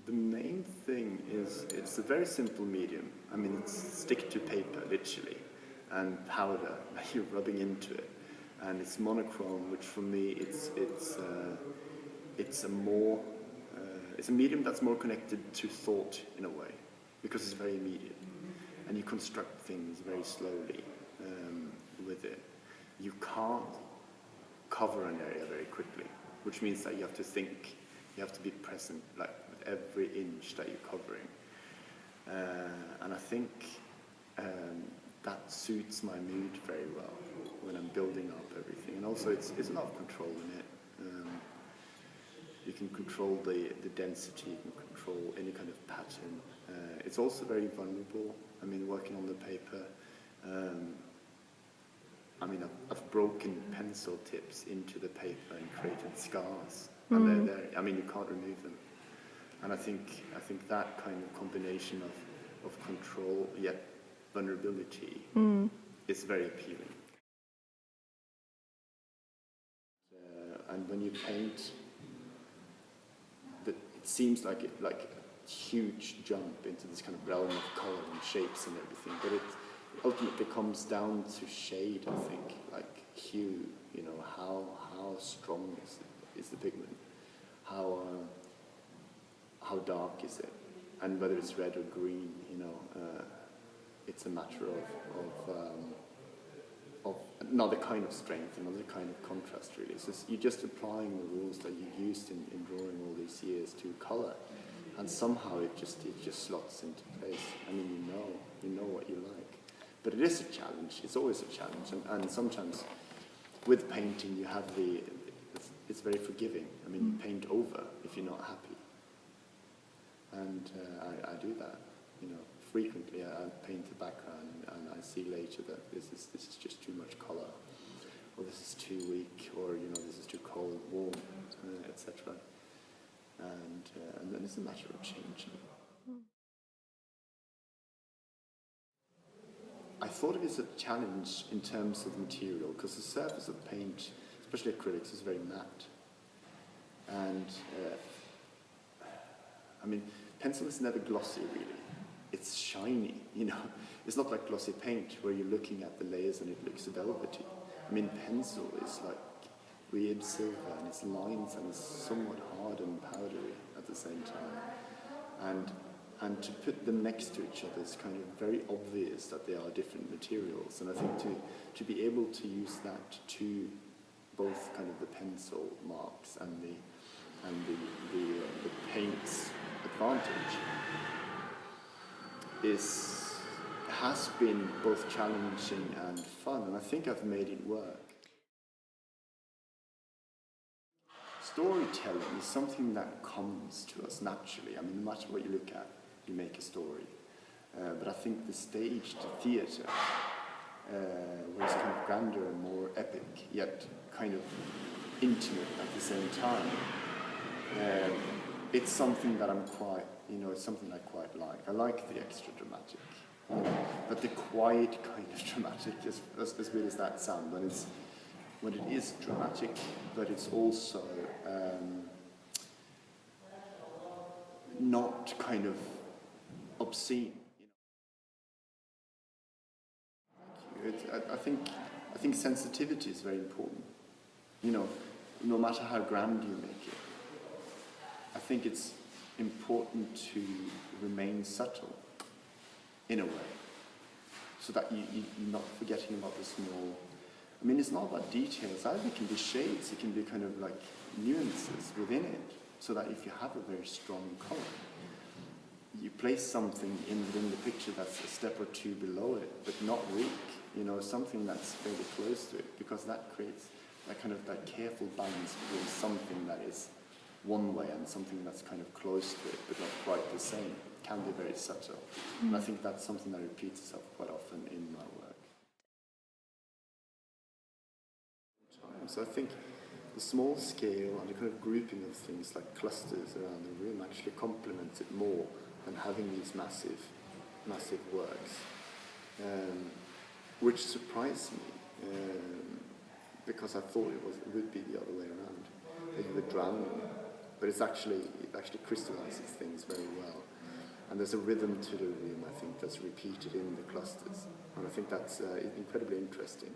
The main thing is it's a very simple medium. I mean, it's stick to paper, literally, and powder that you're rubbing into it. And it's monochrome, which for me, it's a medium that's more connected to thought in a way, because it's very immediate. And you construct things very slowly with it. You can't cover an area very quickly, which means that you have to think, you have to be present, like with every inch that you're covering. And I think that suits my mood very well when I'm building up everything. And also it's a lot of control in it. You can control the density, you can control any kind of pattern. It's also very vulnerable. I mean, working on the paper, I mean, I've broken pencil tips into the paper and created scars. And they're there. I mean, you can't remove them. And I think that kind of combination of control yet vulnerability is very appealing. And when you paint, it seems like a huge jump into this kind of realm of color and shapes and everything, but it ultimately comes down to shade, I think, like hue, you know, how strong is the pigment, how dark is it, and whether it's red or green, you know, it's a matter of another kind of strength, another kind of contrast, really. So you're just applying the rules that you've used in drawing all these years to color, and somehow it just slots into place. I mean, you know what you like. But it is a challenge. It's always a challenge, and sometimes with painting you have it's very forgiving. I mean, you paint over if you're not happy, and I do that, you know, frequently. I paint the background and I see later that this is just too much color, or this is too weak, or you know, this is too cold, warm, etc. And then it's a matter of changing. I thought it was a challenge in terms of material, because the surface of paint, especially acrylics, is very matte. And I mean, pencil is never glossy, really. It's shiny, you know. It's not like glossy paint where you're looking at the layers and it looks velvety. I mean, pencil is like weird silver, and it's lines, and it's somewhat hard and powdery at the same time. And to put them next to each other is kind of very obvious that they are different materials. And I think to be able to use that to both kind of the pencil marks and the paint's advantage has been both challenging and fun, and I think I've made it work. Storytelling is something that comes to us naturally. I mean, no matter what you look at, you make a story. But I think the stage, the theatre, where it's kind of grander and more epic, yet kind of intimate at the same time, it's something that I'm quite, you know, it's something I quite like. I like the extra dramatic, but the quiet kind of dramatic, as weird as that sounds, when it is dramatic, but it's also not kind of obscene. You know? I think sensitivity is very important. You know, no matter how grand you make it, I think it's important to remain subtle in a way, so that you're not forgetting about the small. I mean, it's not about details either. It can be shades, it can be kind of like nuances within it, so that if you have a very strong color, you place something within the picture that's a step or two below it, but not weak, you know, something that's fairly close to it, because that creates that careful balance between something that is one way and something that's kind of close to it, but not quite the same. It can be very subtle. And I think that's something that repeats itself quite often in my work. So I think the small scale and the kind of grouping of things like clusters around the room actually complements it more than having these massive works, which surprised me, because I thought it would be the other way around. That you would drown but it actually crystallizes things very well. And there's a rhythm to the room, I think, that's repeated in the clusters. And I think that's incredibly interesting.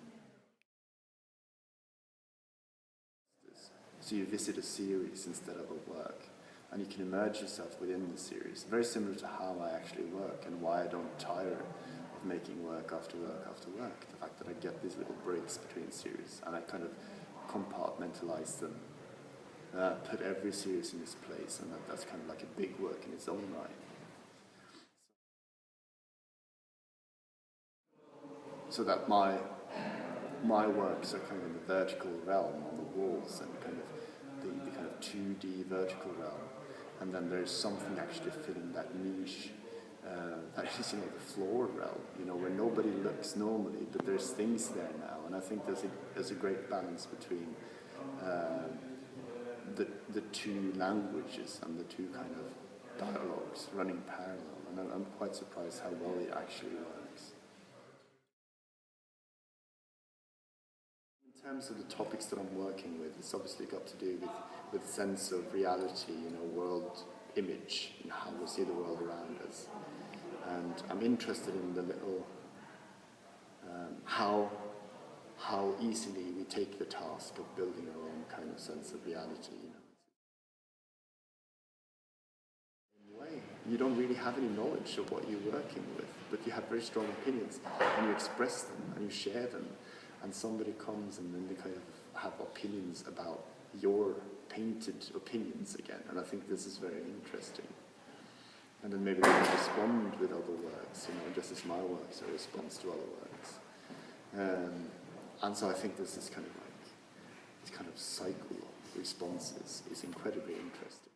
So you visit a series instead of a work, and you can immerse yourself within the series. Very similar to how I actually work and why I don't tire of making work after work after work. The fact that I get these little breaks between series, and I kind of compartmentalize them, put every series in its place, and that's kind of like a big work in its own right. So that my works are kind of in the vertical realm on the walls, and kind of the kind of 2D vertical realm, and then there's something actually filling that niche, that is, you know, the floor realm, you know, where nobody looks normally, but there's things there now, and I think there's a great balance between the two languages and the two kind of dialogues running parallel, and I'm quite surprised how well it actually works. In terms of the topics that I'm working with, it's obviously got to do with sense of reality, you know, world image, and how we see the world around us. And I'm interested in the little, how easily we take the task of building our own kind of sense of reality, you know. In a way, you don't really have any knowledge of what you're working with, but you have very strong opinions, and you express them, and you share them. And somebody comes and then they kind of have opinions about your painted opinions again, and I think this is very interesting. And then maybe they can respond with other works, you know, just as my works are a response to other works. And so I think this is kind of like, this kind of cycle of responses is incredibly interesting.